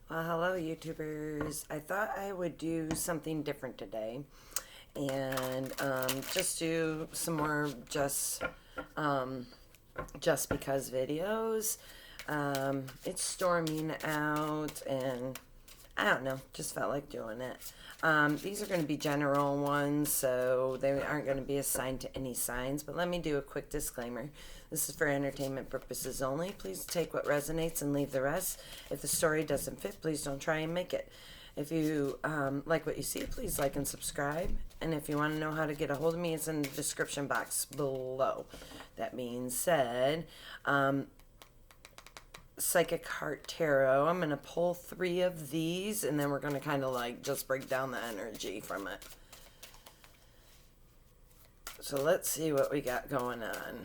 Well, hello, YouTubers. I thought I would do something different today and just do some more just because videos. It's storming out and I don't know, just felt like doing it. These are going to be general ones, so they aren't going to be assigned to any signs, but let me do a quick disclaimer. This is for entertainment purposes only. Please take what resonates and leave the rest. If the story doesn't fit, please don't try and make it. If you like what you see, please like and subscribe. And if you want to know how to get a hold of me, it's in the description box below. That being said, Psychic Heart Tarot. I'm going to pull 3 of these, and then we're going to kind of like just break down the energy from it. So let's see what we got going on.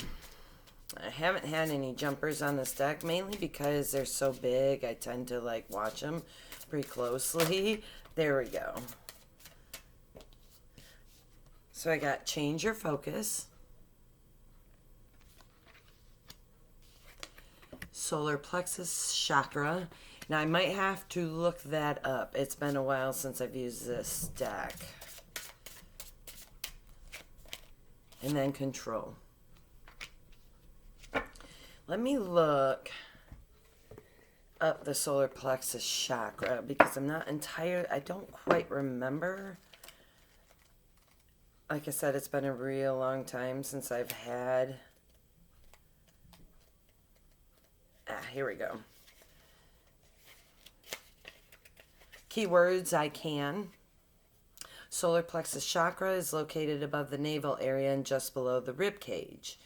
I haven't had any jumpers on this deck, mainly because they're so big. I tend to like watch them pretty closely. There we go. So I got change your focus, solar plexus chakra. Now I might have to look that up. It's been a while since I've used this deck. And then control. Let me look up the solar plexus chakra because I'm not entirely, I don't quite remember. Like I said, it's been a real long time since I've had. Here we go. Keywords, I can. Solar plexus chakra is located above the navel area and just below the rib cage.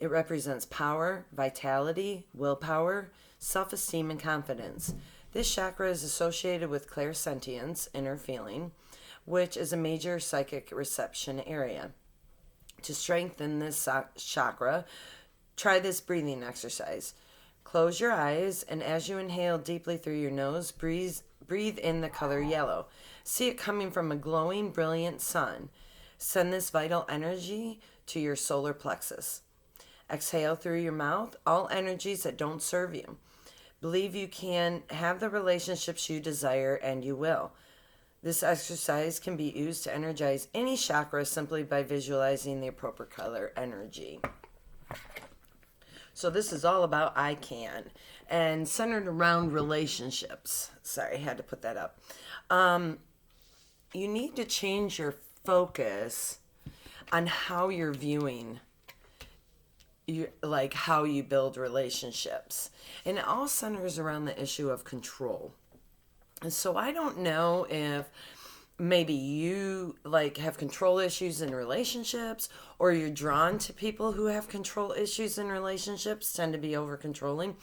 It represents power, vitality, willpower, self-esteem, and confidence. This chakra is associated with clairsentience, inner feeling, which is a major psychic reception area. To strengthen this chakra, try this breathing exercise. Close your eyes, and as you inhale deeply through your nose, breathe in the color yellow. See it coming from a glowing, brilliant sun. Send this vital energy to your solar plexus. Exhale through your mouth all energies that don't serve you. Believe you can have the relationships you desire, and you will. This exercise can be used to energize any chakra simply by visualizing the appropriate color energy. So this is all about I can, and centered around relationships. Sorry, I had to put that up. You need to change your focus on how you're viewing like how you build relationships, and it all centers around the issue of control. And so I don't know if maybe you like have control issues in relationships, or you're drawn to people who have control issues in relationships, tend to be over controlling.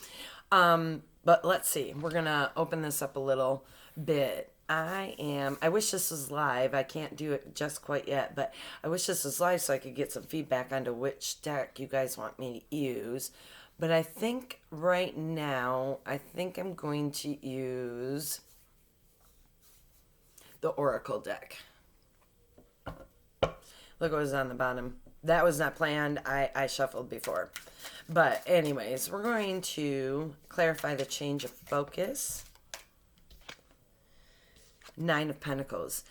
But let's see, we're gonna open this up a little bit. I wish this was live. I can't do it just quite yet, but I wish this was live so I could get some feedback onto which deck you guys want me to use. But I think right now, I'm going to use the Oracle deck. Look what was on the bottom. That was not planned. I shuffled before. But anyways, we're going to clarify the change of focus. 9 of Pentacles.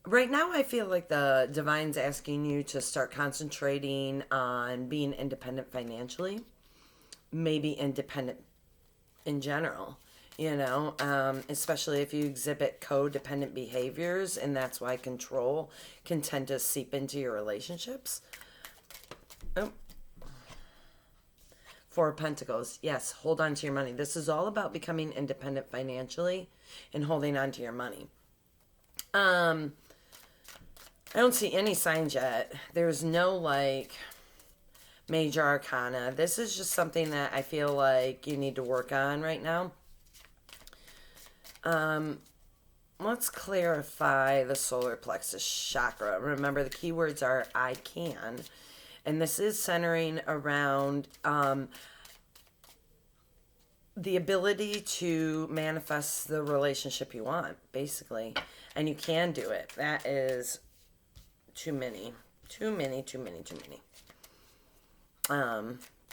Right now, I feel like the Divine's asking you to start concentrating on being independent financially. Maybe independent in general, especially if you exhibit codependent behaviors, and that's why control can tend to seep into your relationships. Oh. 4 of Pentacles. Yes, hold on to your money. This is all about becoming independent financially and holding on to your money. I don't see any signs yet. There's no like major arcana. This is just something that I feel like you need to work on right now. Let's clarify the solar plexus chakra. Remember, the keywords are I can, and this is centering around the ability to manifest the relationship you want, basically. And you can do it. That is too many.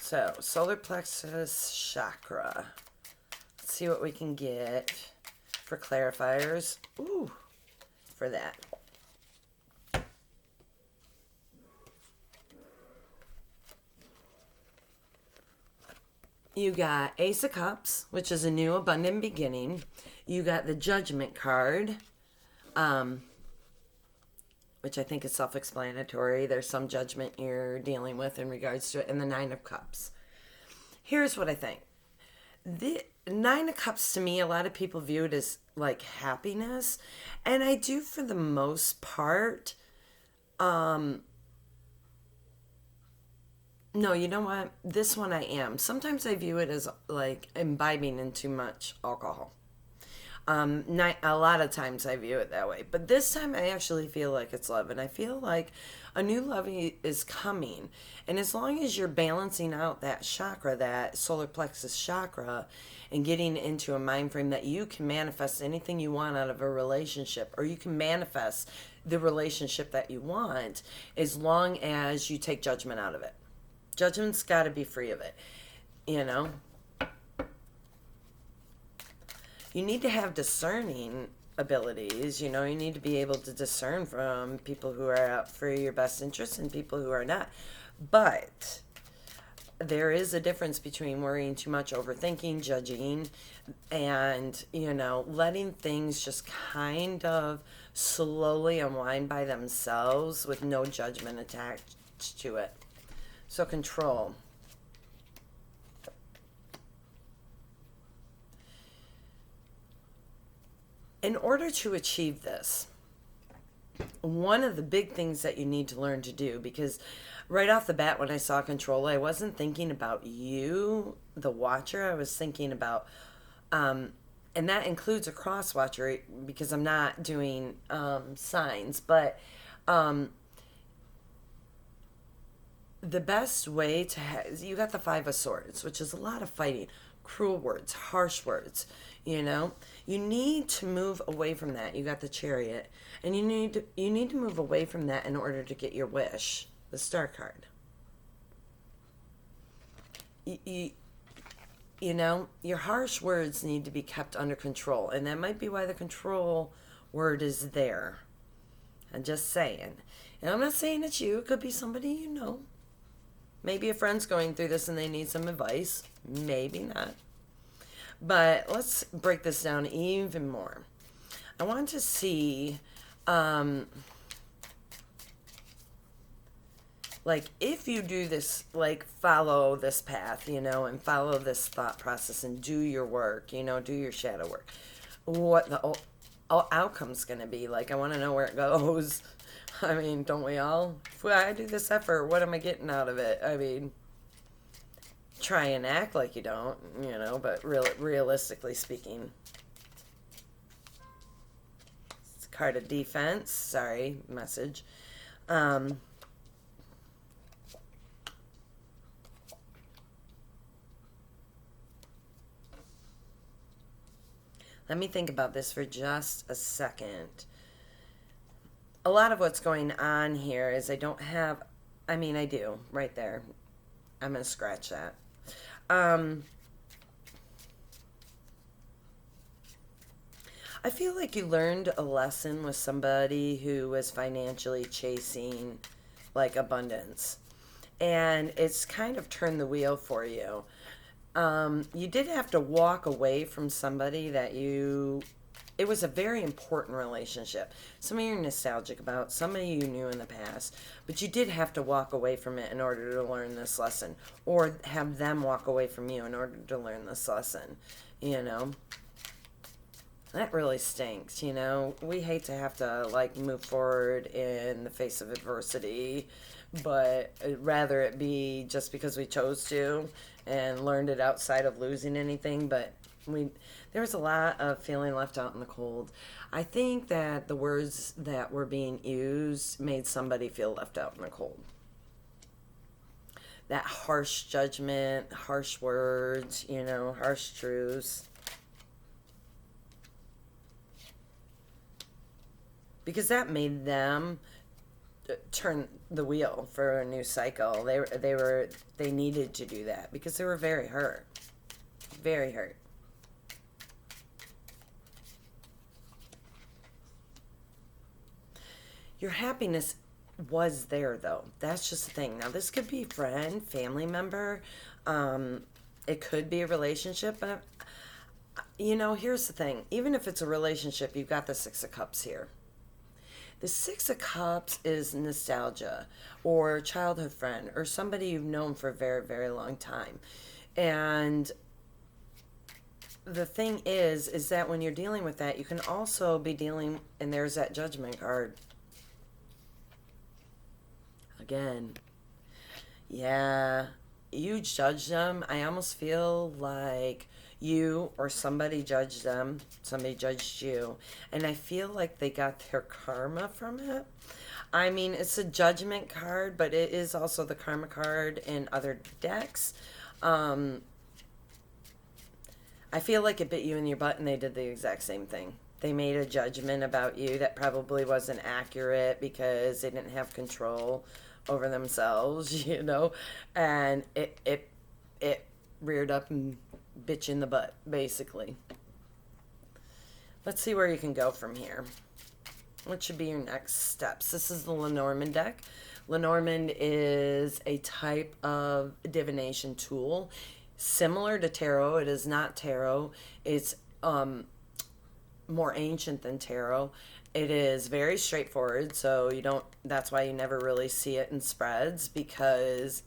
So solar plexus chakra. Let's see what we can get for clarifiers. Ooh, for that. You got Ace of Cups, which is a new abundant beginning. You got the Judgment card, which I think is self-explanatory. There's some judgment you're dealing with in regards to it. And the Nine of Cups. Here's what I think. The Nine of Cups, to me, a lot of people view it as like happiness. And I do for the most part. No, you know what? This one I am. Sometimes I view it as like imbibing in too much alcohol. A lot of times I view it that way. But this time I actually feel like it's love. And I feel like a new love is coming. And as long as you're balancing out that chakra, that solar plexus chakra, and getting into a mind frame that you can manifest anything you want out of a relationship, or you can manifest the relationship that you want, as long as you take judgment out of it. Judgment's got to be free of it, you know? You need to have discerning abilities, you know? You need to be able to discern from people who are out for your best interest and people who are not. But there is a difference between worrying too much, overthinking, judging, and, you know, letting things just kind of slowly unwind by themselves with no judgment attached to it. So control. In order to achieve this, one of the big things that you need to learn to do, because right off the bat when I saw control, I wasn't thinking about you, the watcher. I was thinking about, and that includes a cross watcher because I'm not doing signs, but the best way to you got the Five of Swords, which is a lot of fighting, cruel words, harsh words, you know. You need to move away from that. You got the Chariot, and you need to move away from that in order to get your wish, the Star card. You know, your harsh words need to be kept under control, and that might be why the control word is there. I'm just saying. And I'm not saying it's you. It could be somebody you know. Maybe a friend's going through this and they need some advice. Maybe not. But let's break this down even more. I want to see, like, if you do this, like, follow this path, you know, and follow this thought process and do your work, you know, do your shadow work, what the outcome's going to be. Like, I want to know where it goes. I mean, don't we all? If I do this effort, what am I getting out of it? I mean, try and act like you don't, you know, but realistically speaking. It's a card of defense. Sorry, message. Let me think about this for just a second. A lot of what's going on here is I don't have, I mean, I do, right there. I'm going to scratch that. I feel like you learned a lesson with somebody who was financially chasing, like, abundance. And it's kind of turned the wheel for you. You did have to walk away from somebody that it was a very important relationship. Somebody you're nostalgic about, somebody you knew in the past, but you did have to walk away from it in order to learn this lesson, or have them walk away from you in order to learn this lesson, you know. That really stinks, you know. We hate to have to, like, move forward in the face of adversity, but rather it be just because we chose to and learned it outside of losing anything. But there was a lot of feeling left out in the cold. I think that the words that were being used made somebody feel left out in the cold. That harsh judgment, harsh words, you know, harsh truths. Because that made them turn the wheel for a new cycle. They needed to do that because they were very hurt. Very hurt. Your happiness was there, though. That's just the thing. Now, this could be friend, family member. It could be a relationship, but here's the thing. Even if it's a relationship, you've got the Six of Cups here. The Six of Cups is nostalgia or childhood friend or somebody you've known for a very, very long time. And the thing is that when you're dealing with that, you can also be dealing, and there's that Judgment card. Again, yeah, you judge them. I almost feel like you or somebody judged them, somebody judged you, and I feel like they got their karma from it. I mean, it's a Judgment card, but it is also the karma card in other decks. I feel like it bit you in your butt and they did the exact same thing. They made a judgment about you that probably wasn't accurate because they didn't have control over themselves, and it reared up and bit you in the butt, basically. Let's see where you can go from here. What should be your next steps? This is the Lenormand deck. Lenormand is a type of divination tool similar to tarot. It is not tarot. It's more ancient than tarot. It is very straightforward, so that's why you never really see it in spreads, because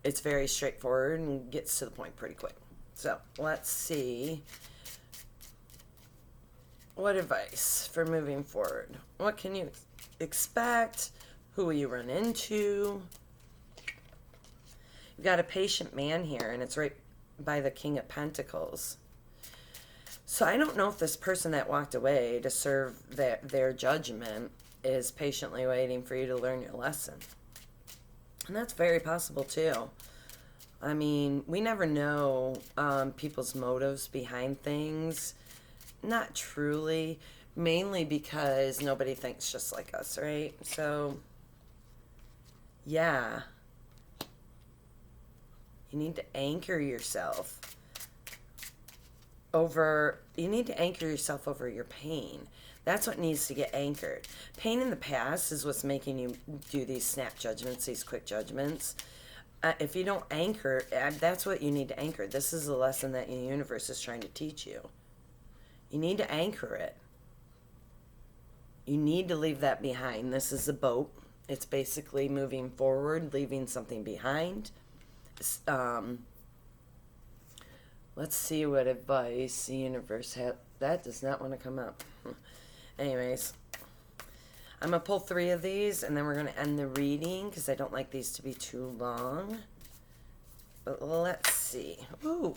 it's very straightforward and gets to the point pretty quick. So let's see. What advice for moving forward? What can you expect? Who will you run into? You've got a patient man here, and it's right by the King of Pentacles. So I don't know if this person that walked away to serve their judgment is patiently waiting for you to learn your lesson. And that's very possible too. I mean, we never know people's motives behind things. Not truly. Mainly because nobody thinks just like us, right? So, yeah. You need to anchor yourself over your pain. That's what needs to get anchored. Pain in the past is what's making you do these snap judgments, these quick judgments. If you don't anchor, that's what you need to anchor. This is the lesson that the universe is trying to teach you. You need to anchor it. You need to leave that behind. This is a boat. It's basically moving forward, leaving something behind. Let's see what advice the universe has. That does not want to come up. Anyways, I'm going to pull 3 of these, and then we're going to end the reading because I don't like these to be too long. But let's see. Ooh.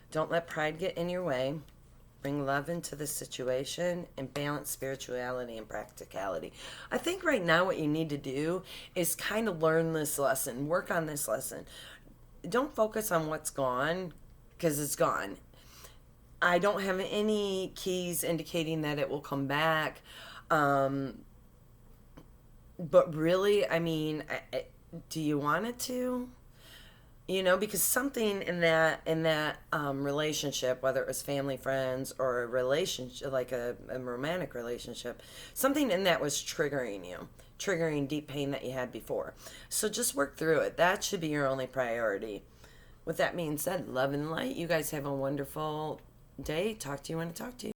Don't let pride get in your way. Bring love into the situation and balance spirituality and practicality. I think right now what you need to do is kind of learn this lesson, work on this lesson. Don't focus on what's gone, because it's gone. I don't have any keys indicating that it will come back. But really, I mean, do you want it to? Because something in that relationship, whether it was family, friends, or a relationship, like a romantic relationship, something in that was triggering you, triggering deep pain that you had before. So just work through it. That should be your only priority. With that being said, love and light. You guys have a wonderful day. Talk to you when I talk to you.